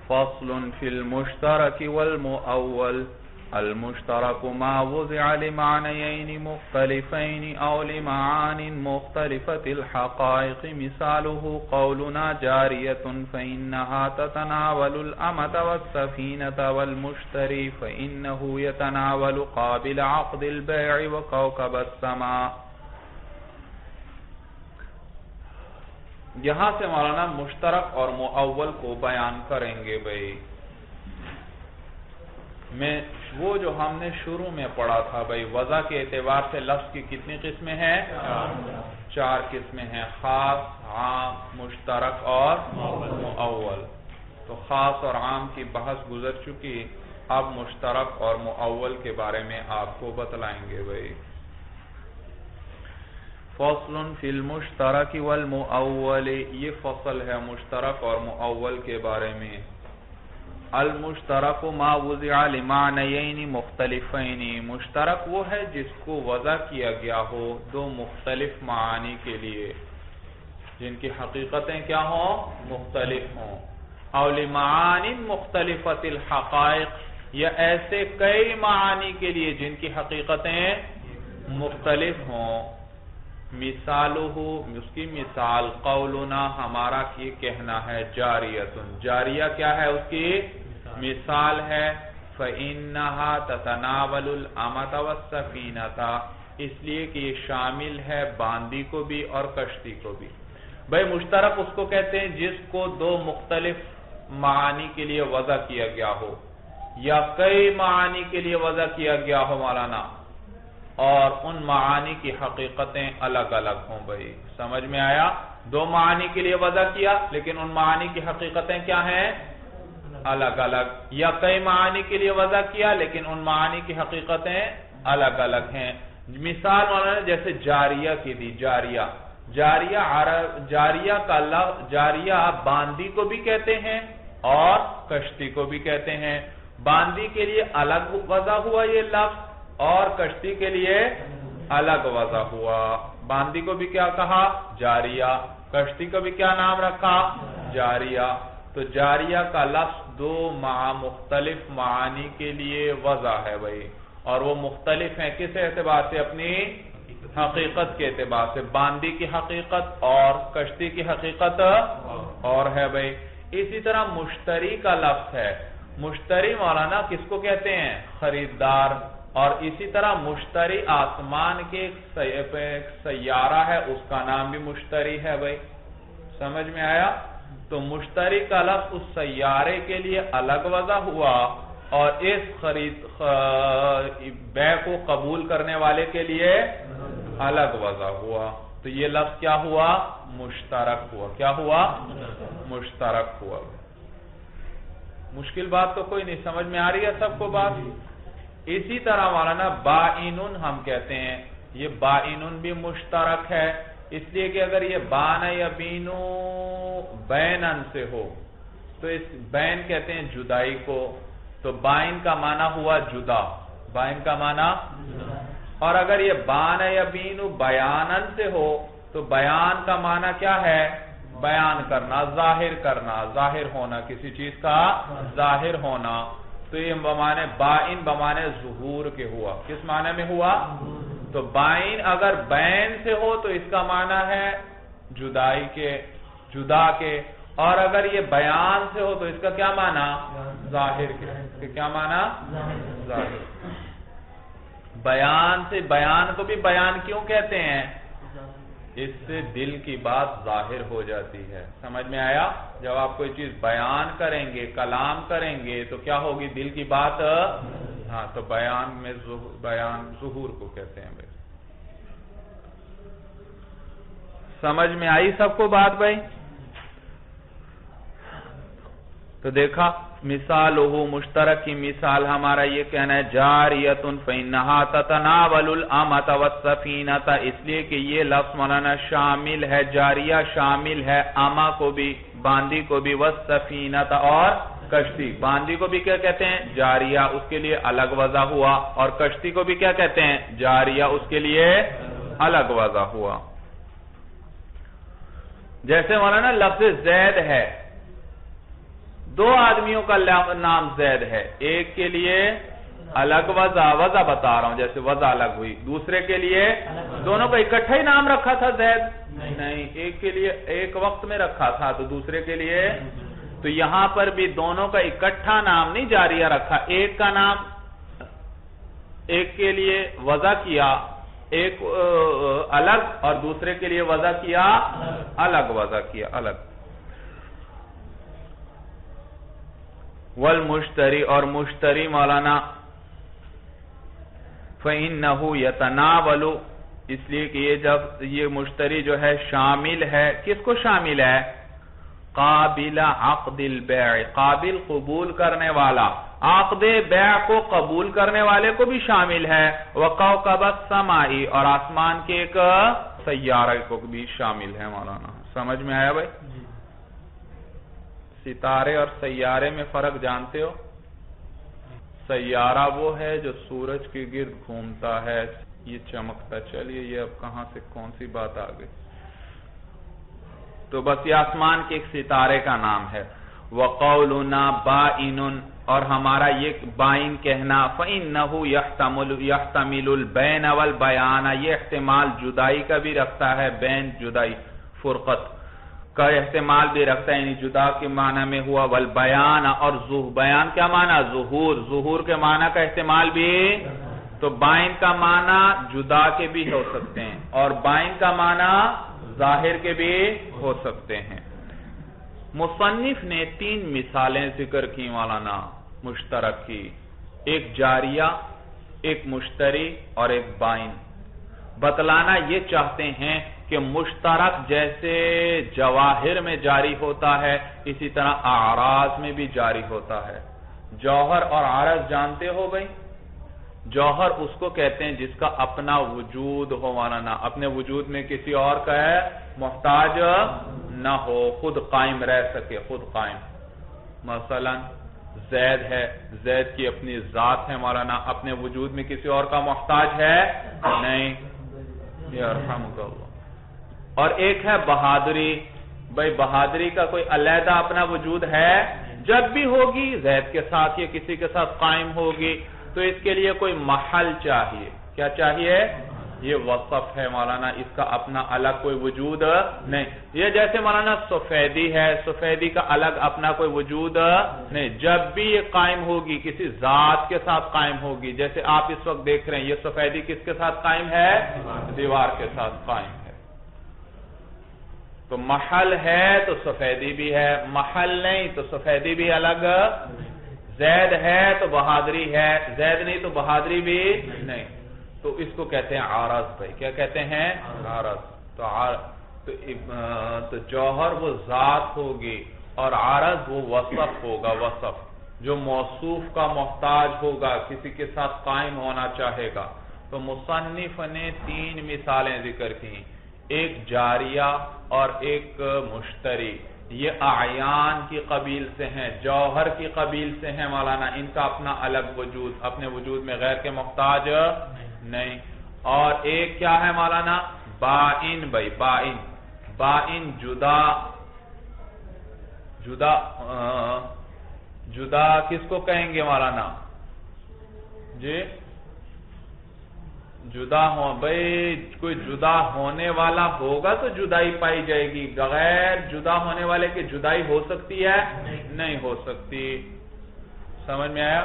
فصل في المشترك والمؤول المشترك ما وضع لمعنيين مختلفين أو لمعان مختلفة الحقائق مثاله قولنا جارية فإنها تتناول الأمة والسفينة والمشتري فإنه يتناول قابل عقد البيع وكوكب السماء. یہاں سے مولانا مشترک اور مؤول کو بیان کریں گے. بھائی میں وہ جو ہم نے شروع میں پڑھا تھا بھائی وضع کے اعتبار سے لفظ کی کتنی قسمیں ہیں؟ 4 قسمیں ہیں، خاص، عام، مشترک اور مؤول. تو خاص اور عام کی بحث گزر چکی، اب مشترک اور مؤول کے بارے میں آپ کو بتلائیں گے. بھائی فصل فی المشترک والمؤول، یہ فصل ہے مشترک اور مؤول کے بارے میں. المشترک ما وضع لمعنیین مختلفین، مشترک وہ ہے جس کو وضع کیا گیا ہو 2 مختلف معانی کے لیے جن کی حقیقتیں کیا ہوں؟ مختلف ہوں. او لمعان مختلفت الحقائق، یا ایسے کئی معانی کے لیے جن کی حقیقتیں مختلف ہوں. مثالہ، اس کی مثال قولنا، ہمارا یہ کہنا ہے، جاریتن، جاریہ کیا ہے؟ اس کی مثال ہے. فَإِنَّهَا تَتَنَاوَلُ الْأَمَةَ وَالسَّفِينَةَ، اس لیے کہ یہ شامل ہے باندی کو بھی اور کشتی کو بھی. بھئی مشترک اس کو کہتے ہیں جس کو 2 مختلف معانی کے لیے وضع کیا گیا ہو یا کئی معانی کے لیے وضع کیا گیا ہو مولانا، اور ان معانی کی حقیقتیں الگ الگ ہوں. بھئی سمجھ میں آیا؟ 2 معانی کے لیے وضع کیا لیکن ان معانی کی حقیقتیں کیا ہیں؟ الگ الگ. یا کئی معانی کے لیے وضع کیا لیکن ان معانی کی حقیقتیں الگ الگ ہیں. مثال مولانا جیسے جاریہ کی دی. جاریہ کا لفظ، جاریہ باندی کو بھی کہتے ہیں اور کشتی کو بھی کہتے ہیں. باندی کے لیے الگ وضع ہوا یہ لفظ اور کشتی کے لیے الگ وضع ہوا. باندی کو بھی کیا کہا؟ جاریہ. کشتی کو بھی کیا نام رکھا؟ جاریہ. تو جاریہ کا لفظ 2 مختلف معانی کے لیے وضع ہے بھائی، اور وہ مختلف ہیں کس اعتبار سے؟ اپنی حقیقت کے اعتبار سے. باندی کی حقیقت اور کشتی کی حقیقت اور ہے بھائی. اسی طرح مشتری کا لفظ ہے. مشتری مولانا کس کو کہتے ہیں؟ خریدار. اور اسی طرح مشتری آسمان کے ایک سیارہ ہے، اس کا نام بھی مشتری ہے بھائی. سمجھ میں آیا؟ تو مشتری کا لفظ اس سیارے کے لیے الگ وضع ہوا اور اس بیع کو قبول کرنے والے کے لیے الگ وضع ہوا. تو یہ لفظ کیا ہوا؟ مشترک ہوا. کیا ہوا؟ مشترک ہوا. مشکل بات تو کوئی نہیں، سمجھ میں آ رہی ہے سب کو بات؟ اسی طرح مولانا بائنن ہم کہتے ہیں، یہ بائنن بھی مشترک ہے، اس لیے کہ اگر یہ بان یا بینو بینن سے ہو تو اس بین کہتے ہیں جدائی کو. تو بائن کا معنی ہوا جدا، بائن کا معنی. اور اگر یہ بان یا بینو بیانن سے ہو تو بیان کا معنی کیا ہے؟ بیان کرنا، ظاہر کرنا، ظاہر ہونا، کسی چیز کا ظاہر ہونا. تو یہ بمانے بائن بمانے ظہور کے ہوا. کس معنی میں ہوا؟ تو بائن اگر بین سے ہو تو اس کا معنی ہے جدائی کے، جدا کے. اور اگر یہ بیان سے ہو تو اس کا کیا معنی؟ ظاہر کے. کیا معنی؟ ظاہر. بیان سے، بیان کو بھی بیان کیوں کہتے ہیں؟ اس سے دل کی بات ظاہر ہو جاتی ہے. سمجھ میں آیا؟ جب آپ کوئی چیز بیان کریں گے، کلام کریں گے تو کیا ہوگی؟ دل کی بات. ہاں، تو بیان میں بیان ظہور کو کہتے ہیں بھائی. سمجھ میں آئی سب کو بات بھائی؟ تو دیکھا مثال ہو مشترک کی مثال ہمارا یہ کہنا ہے جاریتن فإنها تتناول الامۃ والسفینۃ، اس لیے کہ یہ لفظ مولانا شامل ہے، جاریہ شامل ہے اما کو بھی، باندی کو بھی، والسفینۃ اور کشتی. باندی کو بھی کیا کہتے ہیں؟ جاریہ، اس کے لیے الگ وضع ہوا. اور کشتی کو بھی کیا کہتے ہیں؟ جاریہ، اس کے لیے الگ وضع ہوا. جیسے مولانا لفظ زید ہے، دو آدمیوں کا نام زید ہے، ایک کے لیے الگ وضع بتا رہا ہوں، جیسے وضع الگ ہوئی، دوسرے کے لیے دونوں کا اکٹھا ہی نام رکھا تھا زید؟ نہیں، ایک کے لیے ایک وقت میں رکھا تھا، تو دوسرے کے لیے، تو یہاں پر بھی دونوں کا اکٹھا نام نہیں جاریہ رکھا، ایک کا نام ایک کے لیے وضع کیا ایک الگ، اور دوسرے کے لیے وضع کیا الگ، وضع کیا الگ۔ والمشتری، اور مشتری مولانا فَإِنَّهُ يَتَنَاوَلُ، اس لیے کہ یہ مشتری جو ہے شامل ہے، کس کو شامل ہے؟ قابل عقد البیع، قابل قبول کرنے والا، عقد بیع کو قبول کرنے والے کو بھی شامل ہے، وَقَوْقَبَ السَّمَاءِ، اور آسمان کے ایک سیارہ کو بھی شامل ہے مولانا۔ سمجھ میں آیا بھائی؟ ستارے اور سیارے میں فرق جانتے ہو؟ سیارہ وہ ہے جو سورج کے گرد گھومتا ہے، یہ چمکتا، چلیے یہ اب کہاں سے کون سی بات آ گئی، تو بس یہ آسمان کے ایک ستارے کا نام ہے۔ وَقَوْلُنَا بَائِنٌ، اور ہمارا یہ بائن کہنا، فَإِنَّهُ يَحْتَمِلُ الْبَيْنَ وَالْبَيَانَ، یہ احتمال جدائی کا بھی رکھتا ہے، بین جدائی، فرقت کا احتمال بھی رکھتا ہے، یعنی جدا کے معنی میں ہوا، والبیان، اور بیان کیا معنی؟ ظہور، ظہور کے معنی کا احتمال بھی، تو بائن کا معنی جدا کے بھی ہو سکتے ہیں، اور بائن کا معنی ظاہر کے بھی ہو سکتے ہیں۔ مصنف نے 3 مثالیں ذکر کی مولانا مشترک کی، ایک جاریہ، ایک مشتری اور ایک بائن۔ بتلانا یہ چاہتے ہیں کہ مشترک جیسے جواہر میں جاری ہوتا ہے، اسی طرح اعراض میں بھی جاری ہوتا ہے۔ جوہر اور عرض جانتے ہو بھائی؟ جوہر اس کو کہتے ہیں جس کا اپنا وجود ہو مولانا، اپنے وجود میں کسی اور کا ہے محتاج نہ ہو، خود قائم رہ سکے، خود قائم۔ مثلا زید ہے، زید کی اپنی ذات ہے مولانا، اپنے وجود میں کسی اور کا محتاج ہے نہیں، یرحمک اللہ۔ اور ایک ہے بہادری، بھائی بہادری کا کوئی علیحدہ اپنا وجود ہے؟ جب بھی ہوگی زید کے ساتھ یا کسی کے ساتھ قائم ہوگی، تو اس کے لیے کوئی محل چاہیے۔ کیا چاہیے؟ یہ وصف ہے مولانا، اس کا اپنا الگ کوئی وجود نہیں۔ یہ جیسے مولانا سفیدی ہے، سفیدی کا الگ اپنا کوئی وجود نہیں، جب بھی یہ قائم ہوگی کسی ذات کے ساتھ قائم ہوگی، جیسے آپ اس وقت دیکھ رہے ہیں یہ سفیدی کس کے ساتھ قائم ہے؟ دیوار کے ساتھ قائم ہے۔ تو محل ہے تو سفیدی بھی ہے، محل نہیں تو سفیدی بھی الگ، زید ہے تو بہادری ہے، زید نہیں تو بہادری بھی نہیں، تو اس کو کہتے ہیں عارض بھائی۔ کیا کہتے ہیں؟ عارض۔ تو جوہر وہ ذات ہوگی اور عارض وہ وصف ہوگا، وصف جو موصوف کا محتاج ہوگا، کسی کے ساتھ قائم ہونا چاہے گا۔ تو مصنف نے 3 مثالیں ذکر کی، ایک جاریہ اور ایک مشتری، یہ اعیان کی قبیل سے ہیں، جوہر کی قبیل سے ہیں مولانا، ان کا اپنا الگ وجود، اپنے وجود میں غیر کے محتاج نہیں۔ اور ایک کیا ہے مولانا؟ بائن بھائی، بائن، بائن جدا، جدا جدا کس کو کہیں گے مولانا جی؟ جدا ہو بھئی، کوئی جدا ہونے والا ہوگا تو جدائی پائی جائے گی، بغیر جدا ہونے والے کی جدائی ہو سکتی ہے؟ نہیں ہو سکتی۔ سمجھ میں آیا؟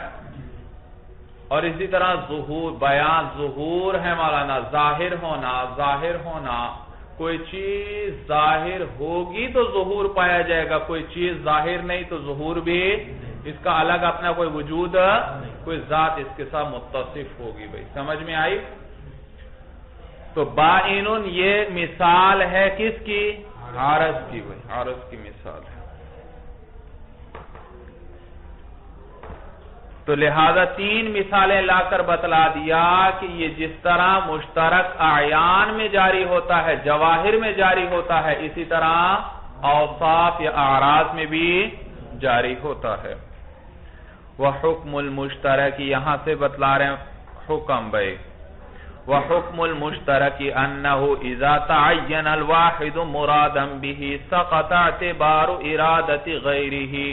اور اسی طرح ظہور، بیان، ظہور ہے مولانا، ظاہر ہونا، ظاہر ہونا، کوئی چیز ظاہر ہوگی تو ظہور پایا جائے گا، کوئی چیز ظاہر نہیں تو ظہور بھی، اس کا الگ اپنا کوئی وجود، کوئی ذات اس کے ساتھ متصف ہوگی بھائی۔ سمجھ میں آئی؟ تو بائنون یہ مثال ہے کس کی؟ عارض کی بھائی، عارض کی مثال ہے۔ تو لہذا 3 مثالیں لا کر بتلا دیا کہ یہ جس طرح مشترک اعیان میں جاری ہوتا ہے، جواہر میں جاری ہوتا ہے، اسی طرح اوصاف یا اعراض میں بھی جاری ہوتا ہے۔ وحکم المشترک، یہاں سے بتلا رہے ہیں حکم بھائی، وحکم المشترک انہ اذا تعین الواحد مرادا به سقط اعتبار ارادت غیرہ،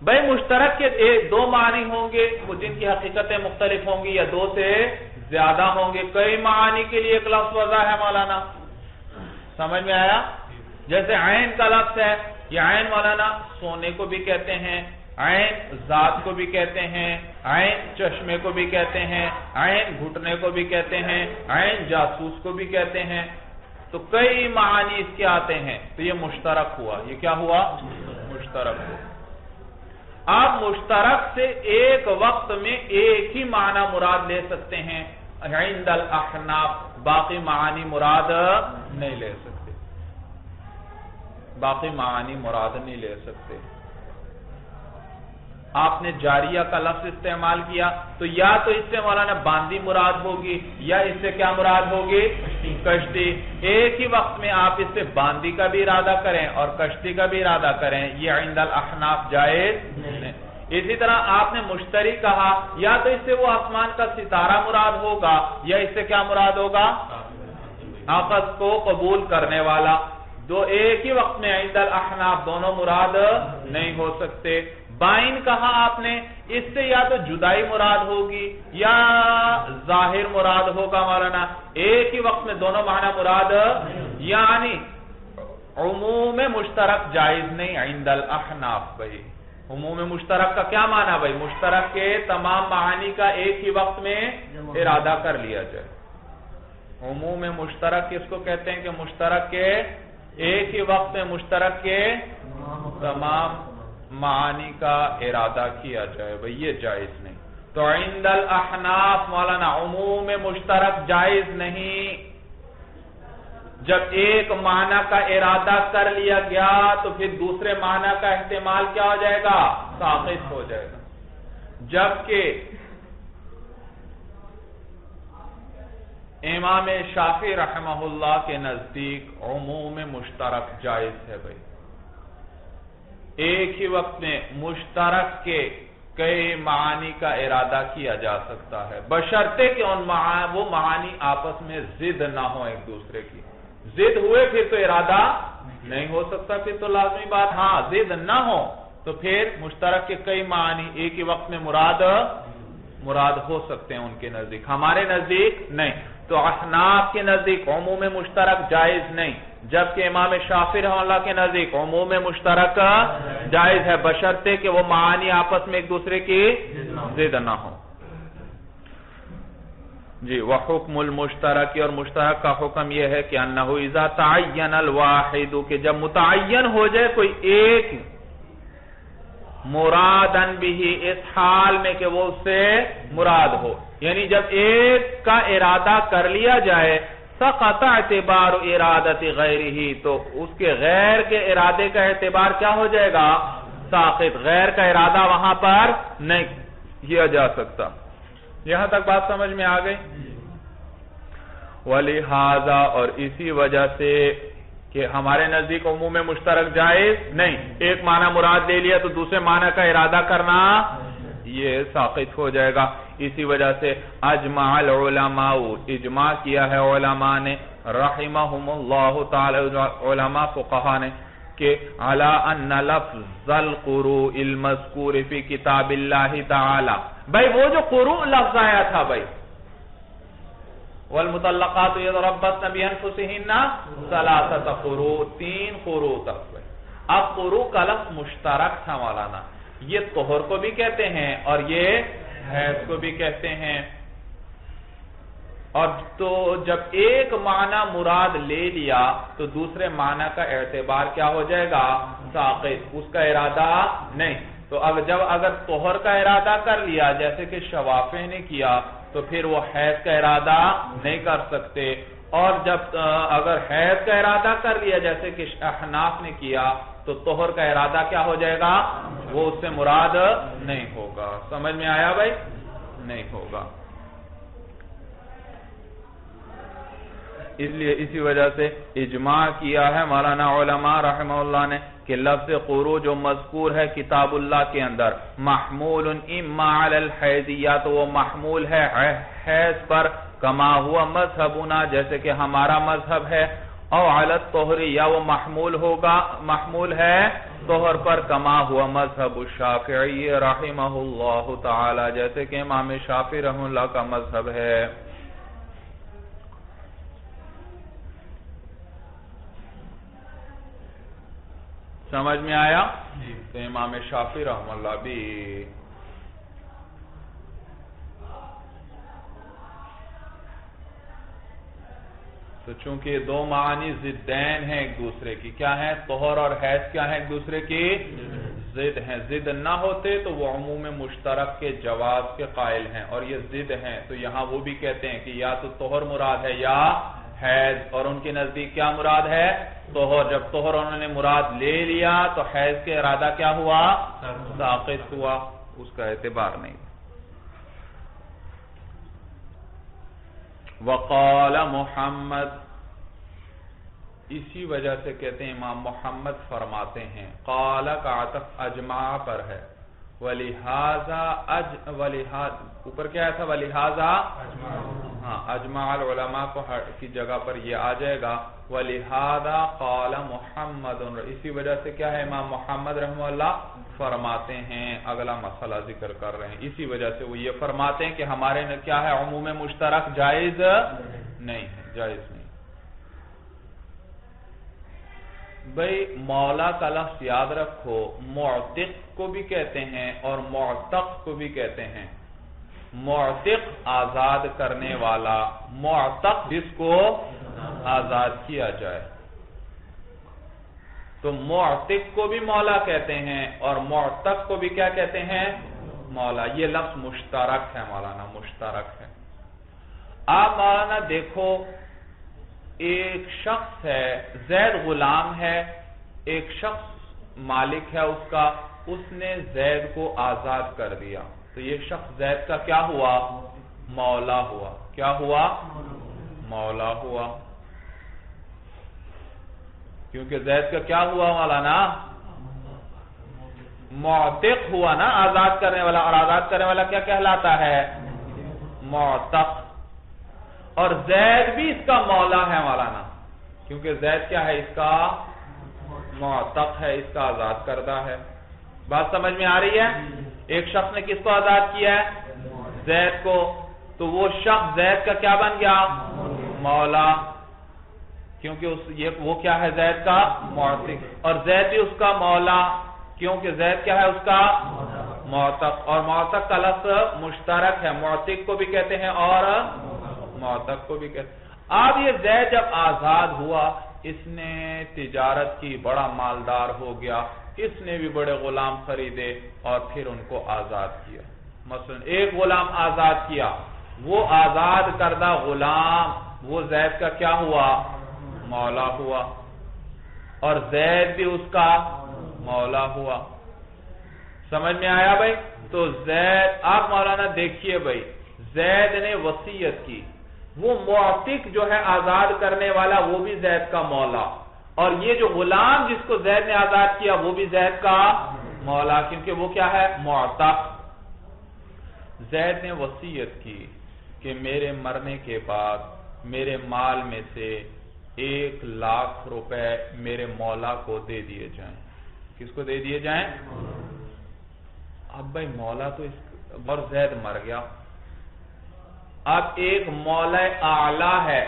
بھائی مشترک کے دو معنی ہوں گے جن کی حقیقتیں مختلف ہوں گی یا دو سے زیادہ ہوں گے. کئی معانی کے لیے ایک لفظ وضع ہے مولانا, سمجھ میں آیا؟ جیسے عین کا لفظ ہے, یہ عین مولانا سونے کو بھی کہتے ہیں, عین ذات کو بھی کہتے ہیں, عین چشمے کو بھی کہتے ہیں, عین گھٹنے کو بھی کہتے ہیں, عین جاسوس کو بھی کہتے ہیں. تو کئی معانی اس کے آتے ہیں, تو یہ مشترک ہوا. یہ کیا ہوا؟ مشترک ہوا. آپ مشترک سے ایک وقت میں ایک ہی معنی مراد لے سکتے ہیں عند الاحناف, باقی معانی مراد نہیں لے سکتے, باقی معانی مراد نہیں لے سکتے. آپ نے جاریہ کا لفظ استعمال کیا تو یا تو اس سے مولانا باندی مراد ہوگی یا اس سے کیا مراد ہوگی؟ کشتی. ایک ہی وقت میں آپ اس سے باندی کا بھی ارادہ کریں اور کشتی کا بھی ارادہ کریں, یہ عند الاحناف جائز نہیں. اسی طرح آپ نے مشتری کہا, یا تو اس سے وہ آسمان کا ستارہ مراد ہوگا یا اس سے کیا مراد ہوگا؟ آقص کو قبول کرنے والا. دو ایک ہی وقت میں عند الاحناف دونوں مراد نہیں ہو سکتے. بائن کہا آپ نے, اس سے یا تو جدائی مراد ہوگی یا ظاہر مراد ہوگا مولانا, ایک ہی وقت میں دونوں معنی مراد, یعنی عموم مشترک جائز نہیں عند الاحناف. بھائی عموم مشترک کا کیا معنی؟ بھائی مشترک کے تمام معانی کا ایک ہی وقت میں ارادہ کر لیا جائے. عموم مشترک کس کو کہتے ہیں کہ مشترک کے ایک ہی وقت میں مشترک کے تمام معانی کا ارادہ کیا جائے. بھئی یہ جائز نہیں. تو عند الاحناف مولانا عموم مشترک جائز نہیں. جب ایک معنی کا ارادہ کر لیا گیا تو پھر دوسرے معنی کا احتمال کیا ہو جائے گا؟ ساقط ہو جائے گا. جبکہ امام شافعی رحمہ اللہ کے نزدیک عموم مشترک جائز ہے. بھئی ایک ہی وقت میں مشترک کے کئی معانی کا ارادہ کیا جا سکتا ہے, بشرطے کہ وہ معانی آپس میں ضد نہ ہو ایک دوسرے کی. ضد ہوئے پھر تو ارادہ نہیں ہو سکتا, پھر تو لازمی بات. ہاں ضد نہ ہو تو پھر مشترک کے کئی معانی ایک ہی وقت میں مراد ہو سکتے ہیں ان کے نزدیک. ہمارے نزدیک نہیں. تو احناف کے نزدیک عموم مشترک جائز نہیں, جبکہ امام شافعی رحمہ اللہ کے نزدیک عموم مشترک جائز ہے, بشرطے کہ وہ معانی آپس میں ایک دوسرے کی ضد نہ ہو. جی وحکم المشترک, اور مشترک کا حکم یہ ہے کہ انہ اذا تعین الواحد, کہ جب متعین ہو جائے کوئی ایک مرادن بھی, اس حال میں کہ وہ اس سے مراد ہو, یعنی جب ایک کا ارادہ کر لیا جائے سقط اعتبار ارادت غیرہ, تو اس کے غیر کے ارادے کا اعتبار کیا ہو جائے گا؟ ساقط. غیر کا ارادہ وہاں پر نہیں کیا جا سکتا. یہاں تک بات سمجھ میں آ گئی. ولہذا, اور اسی وجہ سے کہ ہمارے نزدیک عموم مشترک جائز نہیں, ایک معنی مراد لے لیا تو دوسرے معنی کا ارادہ کرنا یہ ساقط ہو جائے گا. اسی وجہ سے اجمع العلماء, اجماع کیا ہے علماء نے رحمہم اللہ تعالی, علماء فقہا نے, کہ علی ان لفظ القروء المذکور فی کتاب اللہ تعالی. بھئی وہ جو قروء لفظ آیا تھا, بھئی والمطلقات یضربن بانفسہن ثلاثۃ قروء, 3 قروء تک. اب قروء کا لفظ مشترک تھا مولانا, یہ طہر کو بھی کہتے ہیں اور یہ حیض کو بھی کہتے ہیں. اور تو جب ایک معنی مراد لے لیا تو دوسرے معنی کا اعتبار کیا ہو جائے گا؟ ساقط. اس کا ارادہ نہیں. تو اگر طہر کا ارادہ کر لیا جیسے کہ شوافع نے کیا تو پھر وہ حیض کا ارادہ نہیں کر سکتے, اور جب اگر حیض کا ارادہ کر لیا جیسے کہ احناف نے کیا تو طہر کا ارادہ کیا ہو جائے گا؟ وہ اس سے مراد نہیں ہوگا. سمجھ میں آیا بھائی؟ نہیں ہوگا. اس لیے اسی وجہ سے اجماع کیا ہے مولانا علماء رحمہ اللہ نے کہ لفظ قروء جو مذکور ہے کتاب اللہ کے اندر محمول اما علی الحیض, یا تو وہ محمول ہے حیض پر, کما ہوا مذہبنا, جیسے کہ ہمارا مذہب ہے, او علی الطہر یا وہ محمول ہے طہر پر کما ہوا مذہب الشافعی رحمہ اللہ تعالی جیسے کہ امام شافعی رحمہ اللہ کا مذہب ہے. سمجھ میں آیا؟ تو امام شافعی رحمہ اللہ بھی تو چونکہ دو معنی ضدین ہیں ایک دوسرے کی، کیا ہیں؟ طہر اور حیض کیا ہیں؟ ایک دوسرے کی ضد ہیں. ضد نہ ہوتے تو وہ عموم مشترک کے جواز کے قائل ہیں، اور یہ ضد ہیں تو یہاں وہ بھی کہتے ہیں کہ یا تو طہر مراد ہے یا حیض، اور ان کے نزدیک کیا مراد ہے؟ طہر. جب طہر انہوں نے مراد لے لیا تو حیض کے ارادہ کیا ہوا؟ ساقط ہوا، اس کا اعتبار نہیں. وقال محمد، اسی وجہ سے کہتے ہیں امام محمد فرماتے ہیں قال کا عطف اجماع پر ہے، ولہذا اوپر کیا تھا؟ ولہذا ہاں اجماع العلماء کی جگہ پر یہ آ جائے گا ولہذا قال محمد، اسی وجہ سے کیا ہے؟ امام محمد رحمہ اللہ فرماتے ہیں. اگلا مسئلہ ذکر کر رہے ہیں. اسی وجہ سے وہ یہ فرماتے ہیں کہ ہمارے کیا ہے؟ عموم مشترک جائز نہیں ہے، جائز نہیں. بھئی مولا کا لفظ یاد رکھو، معتق کو بھی کہتے ہیں اور معتق کو بھی کہتے ہیں. معتق آزاد کرنے والا، معتق جس کو آزاد کیا جائے. تو معتق کو بھی مولا کہتے ہیں اور معتق کو بھی کیا کہتے ہیں؟ مولا. یہ لفظ مشترک ہے مولانا، مشترک ہے. آپ مولانا دیکھو، ایک شخص ہے زید غلام ہے، ایک شخص مالک ہے اس کا، اس نے زید کو آزاد کر دیا تو یہ شخص زید کا کیا ہوا؟ مولا ہوا. کیا ہوا؟ مولا ہوا. کیونکہ زید کا کیا ہوا مولانا؟ معتق ہوا نا، آزاد کرنے والا. اور آزاد کرنے والا کیا کہلاتا ہے؟ معتق. اور زید بھی اس کا مولا ہے مولانا، کیونکہ زید کیا ہے؟ اس کا معتق ہے، اس کا آزاد کردہ ہے. بات سمجھ میں آ رہی ہے؟ ایک شخص نے کس کو آزاد کیا ہے؟ زید کو. تو وہ شخص زید کا کیا بن گیا؟ مولا. کیونکہ وہ کیا ہے؟ زید کا معتق. اور زید بھی اس کا مولا، کیونکہ زید کیا ہے؟ اس کا معتق. اور معتق کا لفظ مشترک ہے، معتق کو بھی کہتے ہیں اور معتق کو بھی کہتے ہیں. اب یہ زید جب آزاد ہوا، اس نے تجارت کی، بڑا مالدار ہو گیا، اس نے بھی بڑے غلام خریدے اور پھر ان کو آزاد کیا. مثلا ایک غلام آزاد کیا، وہ آزاد کردہ غلام وہ زید کا کیا ہوا؟ مولا ہوا. اور زید بھی اس کا مولا ہوا. سمجھ میں آیا بھائی؟ تو زید، آپ مولانا دیکھیے بھائی، زید نے وصیت کی، وہ معتق جو ہے آزاد کرنے والا وہ بھی زید کا مولا، اور یہ جو غلام جس کو زید نے آزاد کیا وہ بھی زید کا مولا، کیونکہ وہ کیا ہے؟ معتق. زید نے وصیت کی کہ میرے مرنے کے بعد میرے مال میں سے 1,00,000 روپے میرے مولا کو دے دیے جائیں. کس کو دے دیے جائیں؟ اب بھائی مولا تو اور زید مر گیا. اب ایک مولا اعلیٰ ہے،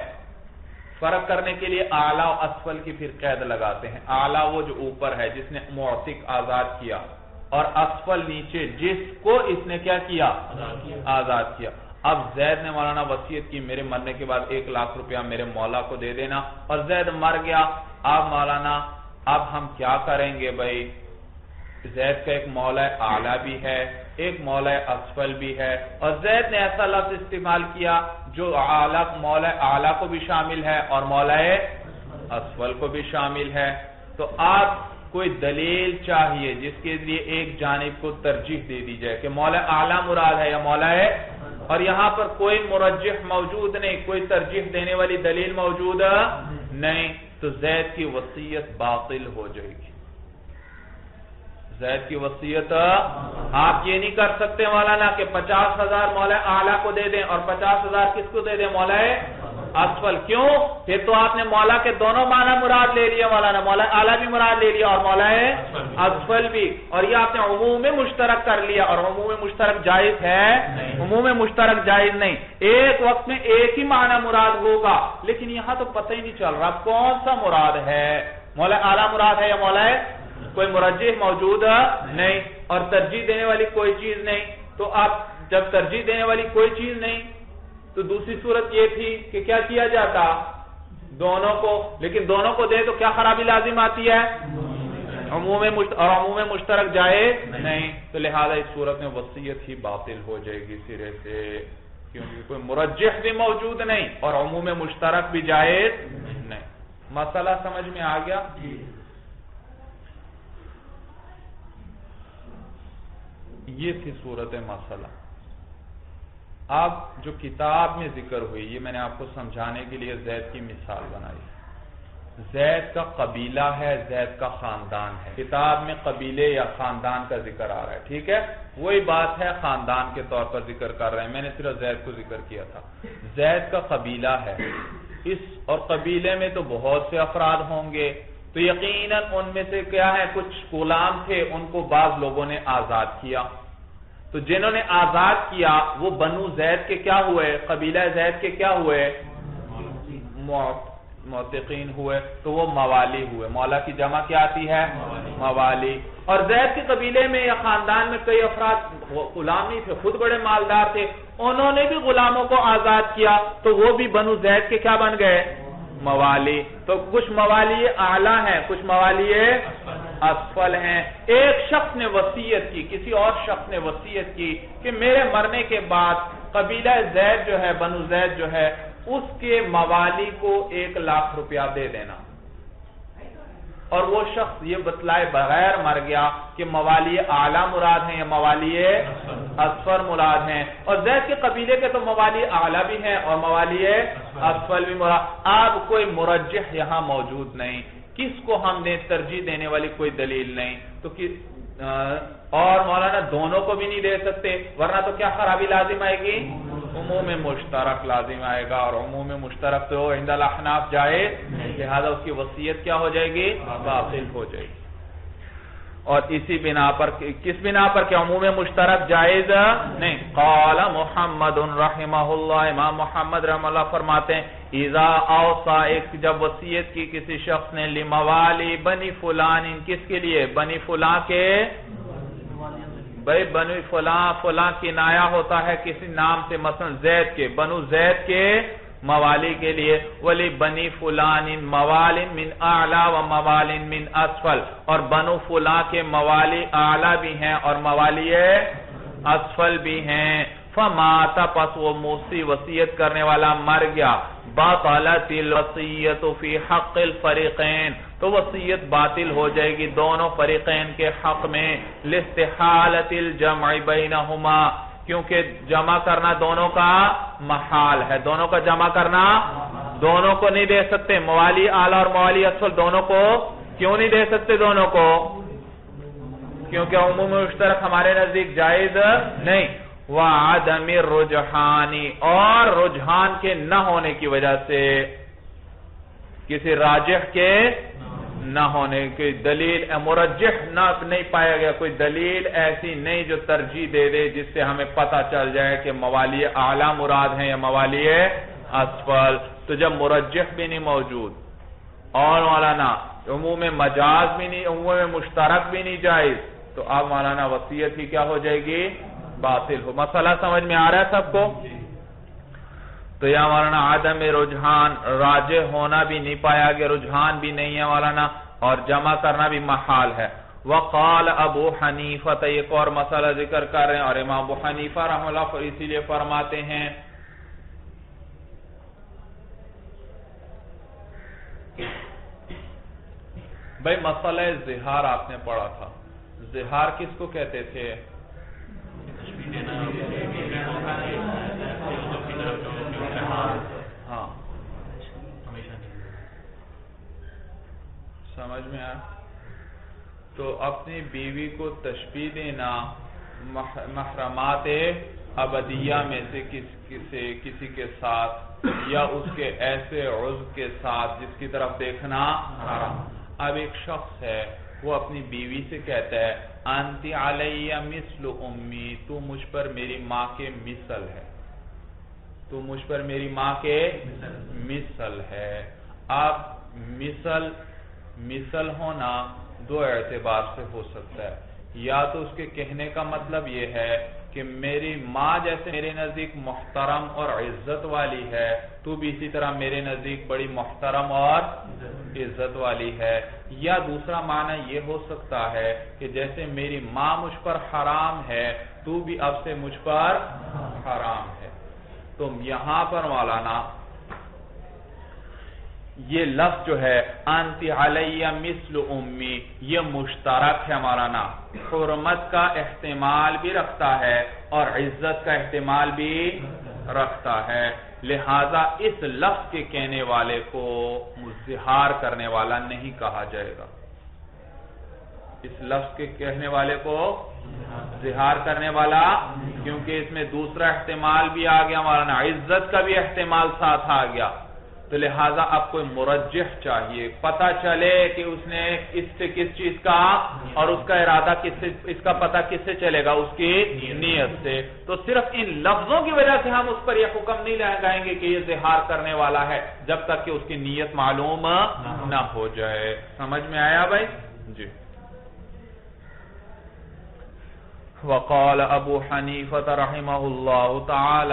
فرق کرنے کے لیے اعلیٰ و اسفل کی پھر قید لگاتے ہیں. اعلیٰ وہ جو اوپر ہے جس نے معتق آزاد کیا، اور اسفل نیچے جس کو اس نے کیا کیا؟ آزاد کیا. اب زید نے مولانا وصیت کی میرے مرنے کے بعد 1,00,000 روپیہ میرے مولا کو دے دینا، اور زید مر گیا. اب مولانا اب ہم کیا کریں گے بھائی؟ زید کا ایک مولا اعلیٰ بھی ہے، ایک مولا اسفل بھی ہے، اور زید نے ایسا لفظ استعمال کیا جو مولا اعلیٰ کو بھی شامل ہے اور مولا اسفل کو بھی شامل ہے. تو آپ کوئی دلیل چاہیے جس کے لیے ایک جانب کو ترجیح دے دی جائے کہ مولا اعلیٰ مراد ہے یا مولا ہے، اور یہاں پر کوئی مرجح موجود نہیں، کوئی ترجیح دینے والی دلیل موجود نہیں. تو زید کی وصیت باطل ہو جائے گی. زید کی وصیت آپ یہ نہیں کر سکتے مولانا کہ 50,000 مولا اعلیٰ کو دے دیں اور 50,000 کس کو دے دیں؟ مولا اسفل. کیوں؟ پھر تو آپ نے مولا کے دونوں معنی مراد لے لیا مولانا, مولا اعلیٰ بھی مراد لے لیا اور مولا اسفل بھی, اور یہ آپ نے عموم مشترک کر لیا, اور عموم مشترک جائز ہے؟ عموم مشترک جائز نہیں. ایک وقت میں ایک ہی معنی مراد ہوگا, لیکن یہاں تو پتہ ہی نہیں چل رہا کون سا مراد ہے, مولا اعلیٰ مراد ہے یا مولا کوئی مرجح موجود نہیں, اور ترجیح دینے والی کوئی چیز نہیں. تو آپ جب ترجیح دینے والی کوئی چیز نہیں تو دوسری صورت یہ تھی کہ کیا کیا جاتا, دونوں کو, لیکن دونوں کو دے تو کیا خرابی لازم آتی ہے, عموم مشترک جائز نہیں. تو لہذا اس صورت میں وصیت ہی باطل ہو جائے گی سرے سے, کیونکہ کوئی مرجح بھی موجود نہیں اور عموم مشترک بھی جائز نہیں. مسئلہ سمجھ میں آ گیا؟ یہ تھی صورت مسئلہ. اب جو کتاب میں ذکر ہوئی, یہ میں نے آپ کو سمجھانے کے لیے زید کی مثال بنائی. زید کا قبیلہ ہے, زید کا خاندان ہے. کتاب میں قبیلے یا خاندان کا ذکر آ رہا ہے, ٹھیک ہے, وہی بات ہے خاندان کے طور پر ذکر کر رہے ہیں. میں نے صرف زید کو ذکر کیا تھا. زید کا قبیلہ ہے, اس اور قبیلے میں تو بہت سے افراد ہوں گے, تو یقیناً ان میں سے کیا ہے, کچھ غلام تھے, ان کو بعض لوگوں نے آزاد کیا. تو جنہوں نے آزاد کیا وہ بنو زید کے کیا ہوئے, قبیلہ زید کے کیا ہوئے, معتقین ہوئے. تو وہ موالی ہوئے. مولا کی جمع کیا آتی ہے, موالی. اور زید کے قبیلے میں یا خاندان میں کئی افراد غلام نہیں تھے, خود بڑے مالدار تھے, انہوں نے بھی غلاموں کو آزاد کیا, تو وہ بھی بنو زید کے کیا بن گئے, موالی. تو کچھ موالی اعلیٰ ہیں, کچھ موالی اسفل ہیں. ایک شخص نے وصیت کی, کسی اور شخص نے وصیت کی کہ میرے مرنے کے بعد قبیلہ زید جو ہے, بنو زید جو ہے, اس کے موالی کو 1,00,000 روپیہ دے دینا. اور وہ شخص یہ بتلائے بغیر مر گیا کہ موالی اعلیٰ مراد ہیں یا موالی اسفل مراد ہیں. اور زید کے قبیلے کے تو موالی اعلیٰ بھی ہیں اور موالی اسفل بھی مراد. اب کوئی مرجح یہاں موجود نہیں, کس کو ہم نے ترجیح دینے والی کوئی دلیل نہیں, تو اور مولانا دونوں کو بھی نہیں دے سکتے, ورنہ تو کیا خرابی لازم آئے گی, عموم مشترک لازم آئے گا, اور عموم مشترک تو عند الاحناف جائز, لہذا اس کی وصیت کیا ہو جائے گی, باطل ہو جائے گی. اور اسی بنا پر, کس بنا پر کہ عموم مشترک جائز نہیں. قال محمد رحمہ اللہ, امام محمد رحمہ اللہ فرماتے ہیں, اذا اوصا, ایک جب وصیت کی کسی شخص نے, لموالی بنی فلان, کس کے لیے, بنی فلاں کے, بھئی بنی فلاں, فلاں کنایا ہوتا ہے کسی نام سے, مثلا زید کے, بنو زید کے موالی کے لیے, ولی بنی فلان موال من اعلی و موال من اسفل, اور بنو فلاں کے موالی اعلی بھی ہیں اور موالی اسفل بھی ہیں. فمات, پس وہ موصی وصیت کرنے والا مر گیا, باطلت الوصیت فی حق الفریقین, تو وصیت باطل ہو جائے گی دونوں فریقین کے حق میں, لاستحالت الجمع بینہما, کیونکہ جمع کرنا دونوں کا محال ہے, دونوں کا جمع کرنا, دونوں کو نہیں دے سکتے, موالی اعلی اور موالی اسفل دونوں کو کیوں نہیں دے سکتے, دونوں کو کیونکہ عموم مشترک ہمارے نزدیک جائز نہیں. وعدم الرجحان, اور رجحان کے نہ ہونے کی وجہ سے, کسی راجح کے نہ ہونے کی دلیل, مرجح نہ نہیں پایا گیا, کوئی دلیل ایسی نہیں جو ترجیح دے دے جس سے ہمیں پتہ چل جائے کہ موالی اعلیٰ مراد ہیں یا موالی اسفل. تو جب مرجح بھی نہیں موجود اور مولانا عموم مجاز بھی نہیں, عموم مشترک بھی نہیں جائز, تو اب مولانا وصیت ہی کیا ہو جائے گی, باطل ہو. مسئلہ سمجھ میں آ رہا ہے سب کو؟ تو یا مولانا عدم رجحان, راجح ہونا بھی نہیں پایا گیا, رجحان بھی نہیں ہے مولانا, اور جمع کرنا بھی محال ہے. وقال ابو حنیفہ, ایک اور مسئلہ ذکر کر رہے ہیں, اور امام ابو حنیفہ رحمہ اللہ اسی لیے فرماتے ہیں, بھئی مسئلہ زہار آپ نے پڑھا تھا, زہار کس کو کہتے تھے, ہاں سمجھ میں آیا, تو اپنی بیوی کو تشبیہ دینا محرمات ابدیہ میں سے کسی کے ساتھ یا اس کے ایسے عضو کے ساتھ جس کی طرف دیکھنا حرام. اب ایک شخص ہے وہ اپنی بیوی سے کہتا ہے انتی علی مثل امی، تو مجھ پر میری ماں کے مثل ہے، تو مجھ پر میری ماں کے مثل ہے. اب مثل ہونا دو اعتبار سے ہو سکتا ہے. یا تو اس کے کہنے کا مطلب یہ ہے کہ میری ماں جیسے میرے نزدیک محترم اور عزت والی ہے، تو بھی اسی طرح میرے نزدیک بڑی محترم اور عزت والی ہے. یا دوسرا معنی یہ ہو سکتا ہے کہ جیسے میری ماں مجھ پر حرام ہے، تو بھی اب سے مجھ پر حرام ہے. تو یہاں پر مولانا یہ لفظ جو ہے انتی علی مثل امی، یہ مشترک ہے مولانا، حرمت کا احتمال بھی رکھتا ہے اور عزت کا احتمال بھی رکھتا ہے. لہذا اس لفظ کے کہنے والے کو زہار کرنے والا نہیں کہا جائے گا. اس لفظ کے کہنے والے کو زہار کرنے والا، کیونکہ اس میں دوسرا احتمال بھی آ گیا مولانا، عزت کا بھی احتمال ساتھ آ گیا. تو لہٰذا اب کوئی مرجح چاہیے، پتہ چلے کہ اس نے اس سے کس چیز کا، اور اس کا ارادہ کس سے، اس کا پتہ کس سے چلے گا، اس کی نیت سے. تو صرف ان لفظوں کی وجہ سے ہم اس پر یہ حکم نہیں لگائیں گے کہ یہ زہار کرنے والا ہے جب تک کہ اس کی نیت معلوم نہ ہو جائے. سمجھ میں آیا بھائی؟ جی. وقال ابو حنیفہ رحمہ اللہ تعالی،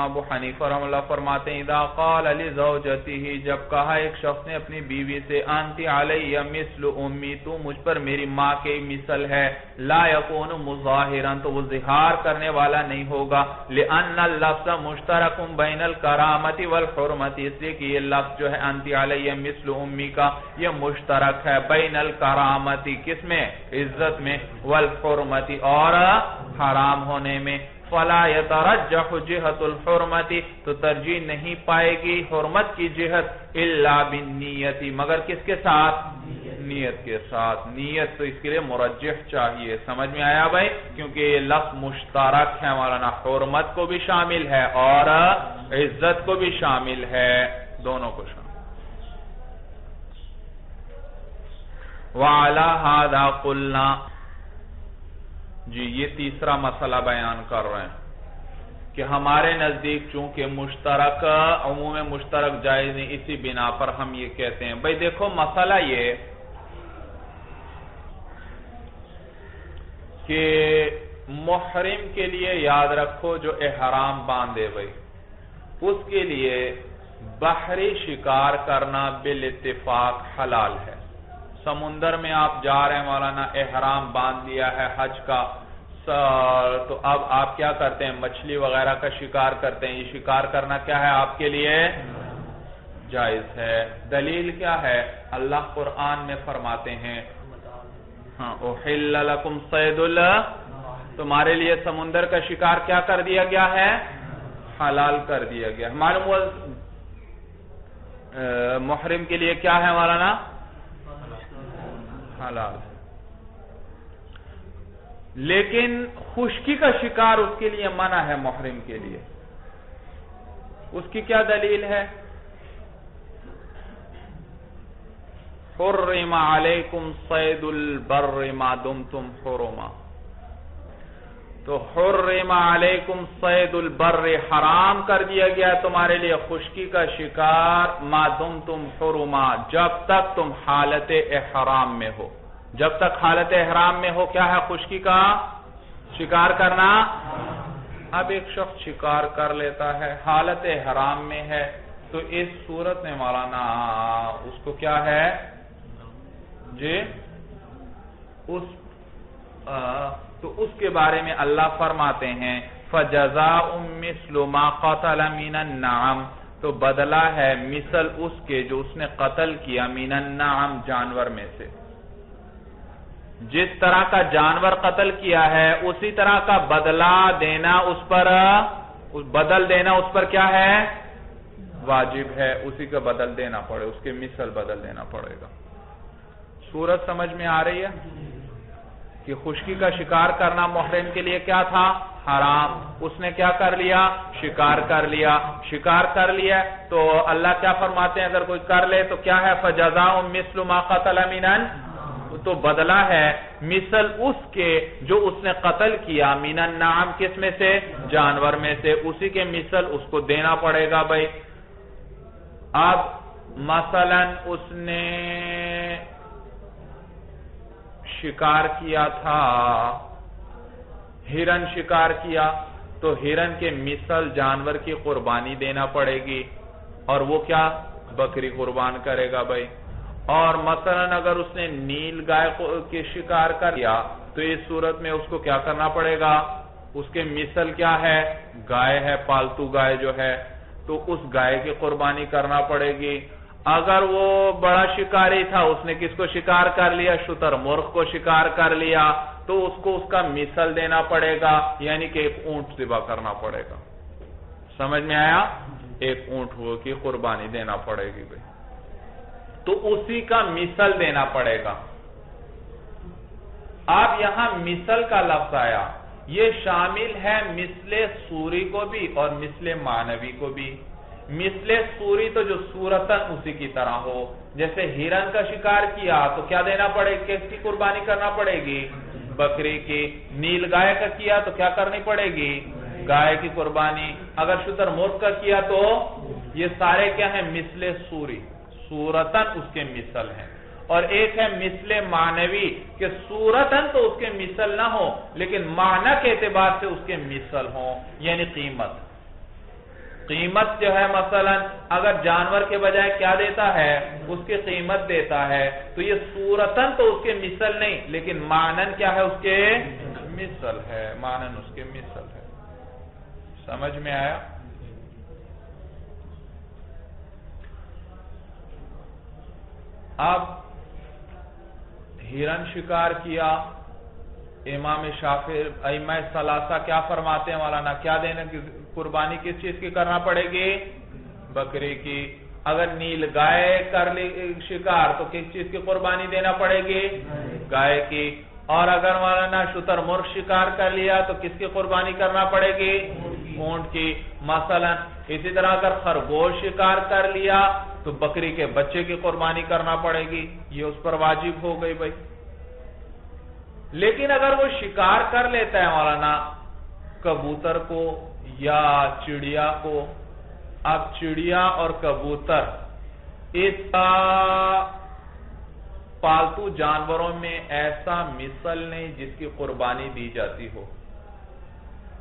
ابو حنیفہ رحمہ اللہ فرماتے ہیں اذا قال لزوجته، جب کہا ایک شخص نے اپنی بیوی سے انتی علی مثل امی، تو مجھ پر میری ماں کے مثل ہے، لا یکون مظاہرا، تو وہ زہار کرنے والا نہیں ہوگا. لان اللفظ مشترک بین الکرامت والحرمت، اس لیے کہ یہ لفظ جو ہے انتی علی مثل امی کا یہ مشترک ہے بین الکرامت، کس میں؟ عزت میں، والحرمت اور حرام ہونے میں. فلا يترجح جہت الحرمت، تو ترجیح نہیں پائے گی حرمت کی جہت الا بالنیت، مگر کس کے ساتھ؟ نیت کے ساتھ. نیت تو اس کے لیے مرجح چاہیے. سمجھ میں آیا بھائی؟ کیونکہ یہ لفظ مشترک ہے مولانا، حرمت کو بھی شامل ہے اور عزت کو بھی شامل ہے، دونوں کو شامل. وعلی ھذا قلنا، جی یہ تیسرا مسئلہ بیان کر رہے ہیں کہ ہمارے نزدیک چونکہ مشترک، عموم مشترک جائز نہیں، اسی بنا پر ہم یہ کہتے ہیں. بھئی دیکھو مسئلہ یہ کہ محرم کے لیے یاد رکھو جو احرام باندھے بھئی، اس کے لیے بحری شکار کرنا بالاتفاق حلال ہے. سمندر میں آپ جا رہے ہیں مولانا، احرام باندھ لیا ہے حج کا، تو اب آپ کیا کرتے ہیں؟ مچھلی وغیرہ کا شکار کرتے ہیں. یہ شکار کرنا کیا ہے آپ کے لیے؟ جائز ہے. دلیل کیا ہے؟ اللہ قرآن میں فرماتے ہیں احل لکم صید تمہارے لیے سمندر کا شکار کیا کر دیا گیا ہے؟ حلال کر دیا گیا. معلوم ہوا محرم کے لیے کیا ہے مولانا؟ حلال. لیکن خشکی کا شکار اس کے لیے منع ہے محرم کے لیے. اس کی کیا دلیل ہے؟ حرم علیکم صید البر ما دمتم حرما، تو حرم علیکم صید البر، حرام کر دیا گیا تمہارے لیے خشکی کا شکار، ما دمتم حرما، جب تک تم حالت احرام میں ہو. جب تک حالت احرام میں ہو کیا ہے خشکی کا شکار کرنا. اب ایک شخص شکار کر لیتا ہے، حالت احرام میں ہے، تو اس صورت میں مولانا اس کو کیا ہے جی تو اس کے بارے میں اللہ فرماتے ہیں فَجَزَاءٌ مِثْلُ مَا قَتَلَ مِنَ النَّعَمِ، تو بدلہ ہے مثل اس کے جو اس نے قتل کیا، من النعم، جانور میں سے. جس طرح کا جانور قتل کیا ہے اسی طرح کا بدلہ دینا اس پر، بدل دینا اس پر کیا ہے؟ واجب ہے. اسی کا بدل دینا پڑے، اس کے مثل بدل دینا پڑے گا. صورت سمجھ میں آ رہی ہے کہ خشکی کا شکار کرنا محرم کے لیے کیا تھا؟ حرام. اس نے کیا کر لیا؟ شکار کر لیا. شکار کر لیا تو اللہ کیا فرماتے ہیں اگر کوئی کر لے تو کیا ہے؟ فَجَزَاءٌ مِثْلُ مَا قَتَلَ مِنَ، تو بدلہ ہے مثل اس کے جو اس نے قتل کیا، من النعم کس میں سے؟ جانور میں سے، اسی کے مثل اس کو دینا پڑے گا بھائی. اب مثلا اس نے شکار کیا تھا، ہرن شکار کیا، تو ہرن کے مثل جانور کی قربانی دینا پڑے گی، اور وہ کیا؟ بکری قربان کرے گا بھائی. اور مثلا اگر اس نے نیل گائے کے شکار کر لیا تو اس صورت میں اس کو کیا کرنا پڑے گا؟ اس کے مثل کیا ہے؟ گائے ہے، پالتو گائے جو ہے، تو اس گائے کی قربانی کرنا پڑے گی. اگر وہ بڑا شکاری تھا، اس نے کس کو شکار کر لیا؟ شتر مرغ کو شکار کر لیا، تو اس کو اس کا مثل دینا پڑے گا، یعنی کہ ایک اونٹ ذبح کرنا پڑے گا. سمجھ میں آیا؟ ایک اونٹ کی قربانی دینا پڑے گی بھائی، تو اسی کا مثل دینا پڑے گا. اب یہاں مثل کا لفظ آیا، یہ شامل ہے مثل سوری کو بھی اور مثل معنوی کو بھی. مثل سوری تو جو صورتاً اسی کی طرح ہو، جیسے ہرن کا شکار کیا تو کیا دینا پڑے گی؟ کس کی قربانی کرنا پڑے گی؟ بکری کی. نیل گائے کا کیا تو کیا کرنی پڑے گی؟ گائے کی قربانی. اگر شتر مرغ کا کیا تو یہ سارے کیا ہیں؟ مثل سوری، صورتاً اس کے مثل ہیں. اور ایک ہے مثل معنوی کہ صورتاً تو اس کے مثل نہ ہو لیکن معنی کے اعتبار سے اس کے مثل ہوں، یعنی قیمت. قیمت جو ہے مثلا اگر جانور کے بجائے کیا دیتا ہے؟ اس کی قیمت دیتا ہے، تو یہ صورتاً تو اس کے مثل نہیں لیکن معنن کیا ہے؟ اس کے مثل ہے، معنن اس کے مثل ہے. سمجھ میں آیا؟ اب ہرن شکار کیا، امام شافعی ائمہ ثلاثہ کیا فرماتے ہیں مولانا؟ کیا دینے کی قربانی کس چیز کی کرنا پڑے گی؟ بکری کی. اگر نیل گائے کر لی شکار تو کس چیز کی قربانی دینا پڑے گی؟ گائے کی. اور اگر مولانا شتر مرغ شکار کر لیا تو کس کی قربانی کرنا پڑے گی؟ اونٹ کی. مثلا اسی طرح اگر خرگوش شکار کر لیا تو بکری کے بچے کی قربانی کرنا پڑے گی، یہ اس پر واجب ہو گئی بھائی. لیکن اگر وہ شکار کر لیتا ہے مولانا کبوتر کو یا چڑیا کو، اب چڑیا اور کبوتر اس پالتو جانوروں میں ایسا مثل نہیں جس کی قربانی دی جاتی ہو.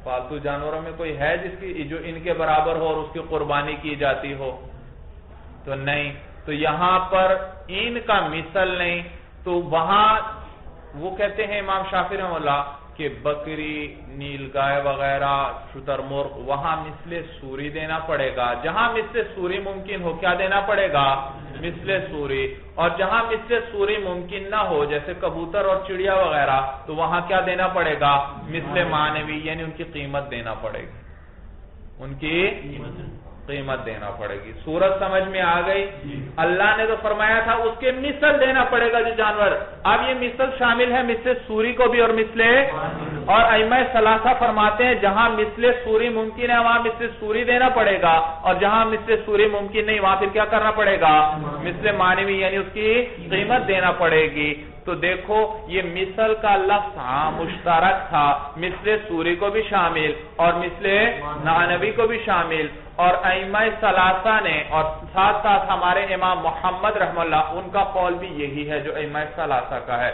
پالتو جانوروں میں کوئی ہے جس کی جو ان کے برابر ہو اور اس کی قربانی کی جاتی ہو؟ تو نہیں. تو یہاں پر ان کا مثل نہیں، تو وہاں وہ کہتے ہیں امام شافعی رحمہ اللہ کہ بکری، نیل گائے وغیرہ، شتر مرغ، وہاں مثل سوری دینا پڑے گا. جہاں مثل سوری ممکن ہو کیا دینا پڑے گا؟ مثل سوری. اور جہاں مثل سوری ممکن نہ ہو جیسے کبوتر اور چڑیا وغیرہ تو وہاں کیا دینا پڑے گا؟ مثل معنوی، یعنی ان کی قیمت دینا پڑے گی، ان کی قیمت دینا پڑے گی. صورت سمجھ میں آ گئی؟ اللہ نے تو فرمایا تھا اس کے مثل دینا پڑے گا جو جانور. اب یہ مثل شامل ہے مثل سوری کو بھی اور مثل، اور ائمہ ثلاثہ فرماتے ہیں جہاں مثل سوری ممکن ہے وہاں مثل سوری دینا پڑے گا، اور جہاں مثل سوری ممکن نہیں وہاں پھر کیا کرنا پڑے گا؟ مثل معنوی، یعنی اس کی قیمت دینا پڑے گی. تو دیکھو یہ مثل کا لفظ مشترک تھا، مثل سوری کو بھی شامل اور مثل معنوی کو بھی شامل. اور ائمہ ثلاثہ نے، اور ساتھ ساتھ ہمارے امام محمد رحمہ اللہ، ان کا قول بھی یہی ہے جو ائمہ ثلاثہ کا ہے.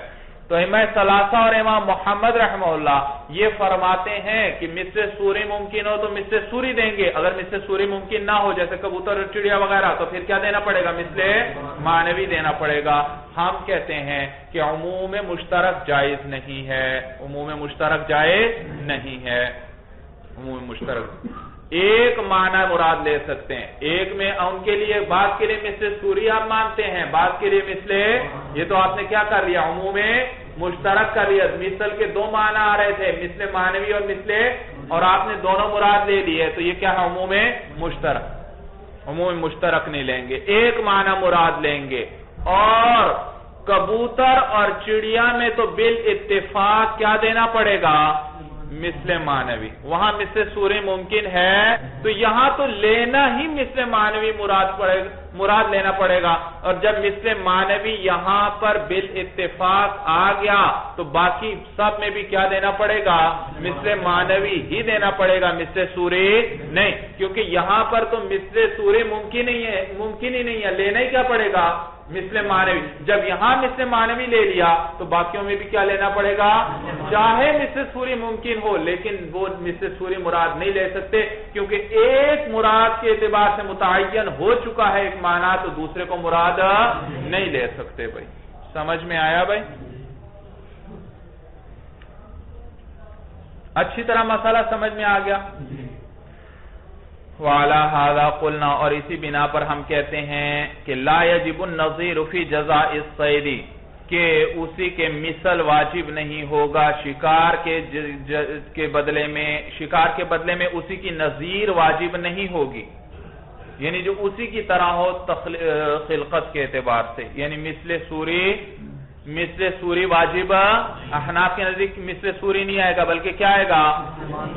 تو ائمہ ثلاثہ اور امام محمد رحمہ اللہ یہ فرماتے ہیں کہ مثل سوری ممکن ہو تو مثل سوری دیں گے، اگر مثل سوری ممکن نہ ہو جیسے کبوتر اور چڑیا وغیرہ تو پھر کیا دینا پڑے گا؟ مثل معنوی دینا پڑے گا. ہم کہتے ہیں کہ عموم مشترک جائز نہیں ہے، عموم مشترک جائز نہیں ہے. عموم مشترک ایک معنی مراد لے سکتے ہیں، ایک میں ان کے لیے بعض کے لیے مثل سوری آپ مانتے ہیں، بعض کے لیے مثل، یہ تو آپ نے کیا کر لیا؟ عموم مشترک کر لیا. مثل کے دو معنی آ رہے تھے، مثل معنوی اور مثل، اور آپ نے دونوں مراد لے لیے، تو یہ کیا ہے؟ عموم مشترک. عموم مشترک نہیں لیں گے، ایک معنی مراد لیں گے. اور کبوتر اور چڑیا میں تو بالاتفاق کیا دینا پڑے گا؟ مثل معنوی، وہاں مثل سوری ممکن ہے تو یہاں تو لینا ہی مثل معنوی مراد لینا پڑے گا، اور جب مثل معنوی یہاں پر بالاتفاق آ گیا تو باقی سب میں بھی کیا دینا پڑے گا؟ مثل معنوی ہی دینا پڑے گا، مثل سوری نہیں، کیونکہ یہاں پر تو مثل سوری ممکن ہی نہیں ہے، لینا ہی کیا پڑے گا؟ مثل معنوی۔ جب یہاں مثل معنوی لے لیا تو باقیوں میں بھی کیا لینا پڑے گا؟ چاہے مثل سوری ممکن ہو لیکن وہ مثل سوری مراد نہیں لے سکتے، کیونکہ ایک مراد کے اعتبار سے متعین ہو چکا ہے ایک معنی، تو دوسرے کو مراد نہیں لے سکتے۔ بھائی سمجھ میں آیا بھائی؟ اچھی طرح مسئلہ سمجھ میں آ گیا؟ وَعَلَى هَذَا قُلْنَا، اور اسی بنا پر ہم کہتے ہیں کہ لا يجب النظیر فی جزاء الصید، کہ اسی کے مثل واجب نہیں ہوگا شکار کے بدلے میں اسی کی نظیر واجب نہیں ہوگی، یعنی جو اسی کی طرح ہو خلقت کے اعتبار سے، یعنی مثل سوری واجب احناف کے نزدیک مثل سوری نہیں آئے گا بلکہ کیا آئے گا؟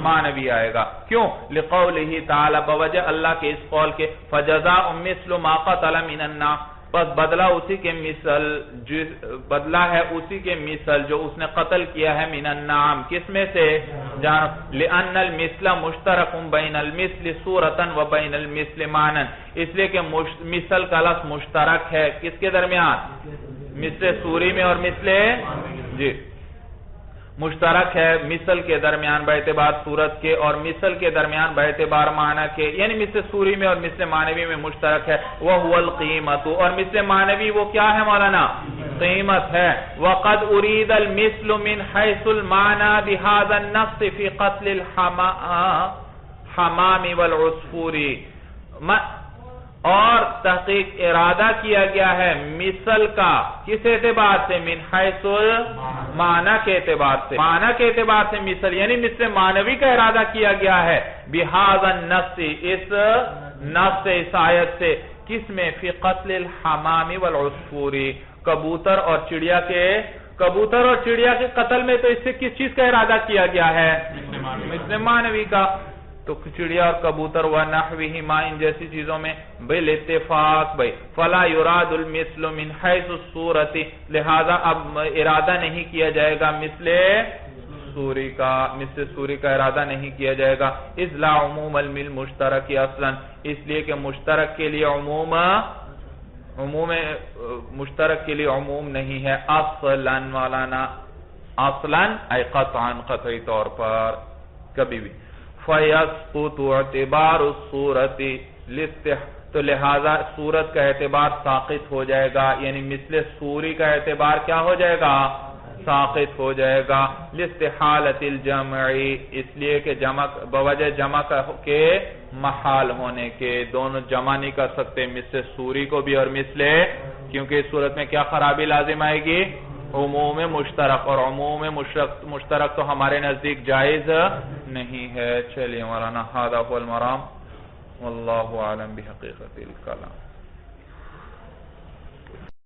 معنوی آئے گا۔ کیوں؟ لقولہ تعالی، بوجہ اللہ کے اس قول کے، فجزاء مثل ما قتل من النعم، بس بدلہ اسی کے مثل، بدلہ ہے اسی کے مثل جو اس نے قتل کیا ہے، من النعم، کس میں سے؟ لأن المثل مشترک بین المثل صورتا و بین المثل معنی، اس لیے کہ مثل کا لفظ مشترک ہے کس کے درمیان؟ مثل سوری میں اور مثل مشترک ہے مثل کے درمیان باعتبار صورت کے اور مثل کے درمیان باعتبار معنی کے، یعنی مثل سوری میں اور مثل معنوی میں مشترک ہے۔ وَهُوَ الْقِیمَةُ، اور مثل معنوی وہ کیا ہے مولانا؟ قیمت ہے۔ وَقَدْ أُرِيدَ الْمِثْلُ مِنْ حَيْثُ الْمَعْنَى بِهَذَا النَّصِّ فِي قَتْلِ الْحَمَامِ وَالْعُصْفُورِ، اور تحقیق ارادہ کیا گیا ہے مثل کا کس اعتبار سے؟ من حیث معنی کے اعتبار سے، معنی کے اعتبار سے مثل، یعنی مثل معنوی کا ارادہ کیا گیا ہے بہذا النص، اس نص سے، اس آیت سے، کس میں؟ فی قتل الحمام والعصفور، کبوتر اور چڑیا کے قتل میں، تو اس سے کس چیز کا ارادہ کیا گیا ہے؟ مثل معنوی کا، تو چڑیا اور کبوتر وَنَحْوِهِمَا، ان جیسی چیزوں میں بالاتفاق بھائی، فَلَا يُرَادُ الْمِثْلُ مِنْ حَيْثُ الصُّورَةِ، لہذا اب ارادہ نہیں کیا جائے گا مثل سوری کا ارادہ نہیں کیا جائے گا، اِذْ لَا عُمُومَ الْمُشْتَرَكِ اصلاً، اس لیے کہ مشترک کے لیے مشترک کے لیے عموم نہیں ہے، اصلاً مولانا، اصلاً اے قطعاً، قطعی طور پر کبھی بھی، فَيَسْقُطُ اعْتِبَارُ الصُّورَةِ، تو لہذا صورت کا اعتبار ساقط ہو جائے گا، یعنی مثل سوری کا اعتبار کیا ہو جائے گا؟ ساقط ہو جائے گا، لِاسْتِحَالَةِ الْجَمْعِ، اس لیے کہ بوجہ جمع کے محال ہونے کے، دونوں جمع نہیں کر سکتے مثل سوری کو بھی اور مثل، کیونکہ اس صورت میں کیا خرابی لازم آئے گی؟ عموم مشترک، اور عموم مشترک تو ہمارے نزدیک جائز نہیں ہے۔ چلیے مولانا، ھذا هو المرام، واللہ اعلم بحقیقت الکلام۔